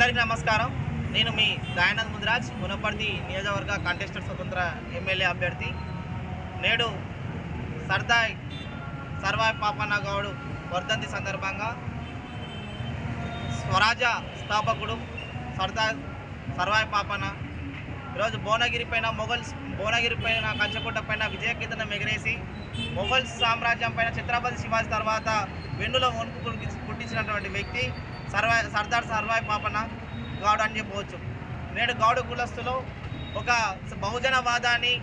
అందరికీ నమస్కారం. నేను మీ దయానంద్ ముదిరాజ్, మునపర్తి నియోజకవర్గ కంటెస్టెడ్ స్వతంత్ర ఎమ్మెల్యే అభ్యర్థి. నేడు సర్దార్ సర్వాయి పాపన్న గౌడ్ వర్ధంతి సందర్భంగా స్వరాజ్య స్థాపకుడు సర్దార్ సర్వాయి పాపన్న ఈరోజు భువనగిరి పైన కంచకోట పైన విజయకేతనం ఎగరేసి మొఘల్ సామ్రాజ్యం పైన ఛత్రపతి శివాజీ తర్వాత వెన్నులో వణుకు పుట్టించినటువంటి వ్యక్తి సర్దార్ సర్వాయి పాపన్న గౌడ్ అని చెప్పవచ్చు. నేడు గౌడ కులస్తులు ఒక బహుజనవాదాన్ని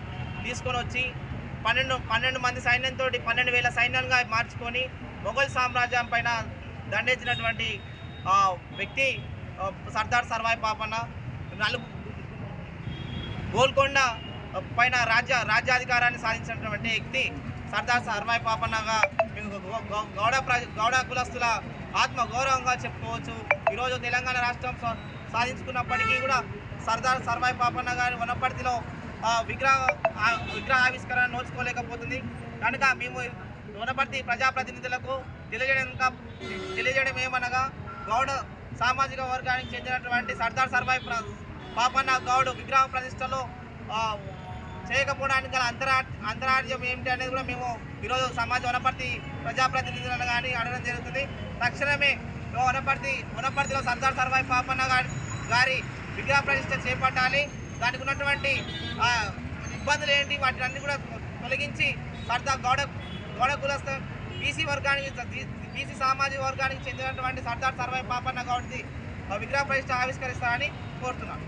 తీసుకొని వచ్చి 12 మంది సైన్యంతో 12,000 సైన్యంగా మార్చుకొని మొఘల్ సామ్రాజ్యం పైన దండెత్తినటువంటి వ్యక్తి సర్దార్ సర్వాయి పాపన్న. గోల్కొండ పైన రాజ్యాధికారాన్ని సాధించినటువంటి వ్యక్తి సర్దార్ సర్వాయి పాపన్నగా గౌడ కులస్తుల ఆత్మగౌరవంగా చెప్పుకోవచ్చు. ఈరోజు తెలంగాణ రాష్ట్రం సాధించుకున్నప్పటికీ కూడా సర్దార్ సర్వాయి పాపన్న గారి వనపర్తిలో విగ్రహ ఆవిష్కరణ నోచుకోలేకపోతుంది. కనుక మేము వనపర్తి ప్రజాప్రతినిధులకు తెలియజేయడం ఏమనగా గౌడ సామాజిక వర్గానికి చెందినటువంటి సర్దార్ సర్వాయి పాపన్న గౌడ్ విగ్రహ ప్రతిష్టలో చేయకపోవడానికి గల అంతరార్థం ఏమిటి అనేది కూడా మేము ఈరోజు వనపర్తి ప్రజాప్రతినిధులను కానీ అడగడం జరుగుతుంది. తక్షణమే వనపర్తిలో సర్దార్ సర్వాయి పాపన్న గారి విగ్రహ ప్రతిష్ట చేపట్టాలి. దానికి ఉన్నటువంటి ఇబ్బందులు ఏంటి వాటిని అన్ని కూడా తొలగించి సర్దార్ గౌడ కులస్థ బీసీ సామాజిక వర్గానికి చెందినటువంటి సర్దార్ సర్వాయి పాపన్న గౌడ్ది విగ్రహ ప్రతిష్ట ఆవిష్కరిస్తారని కోరుతున్నాను.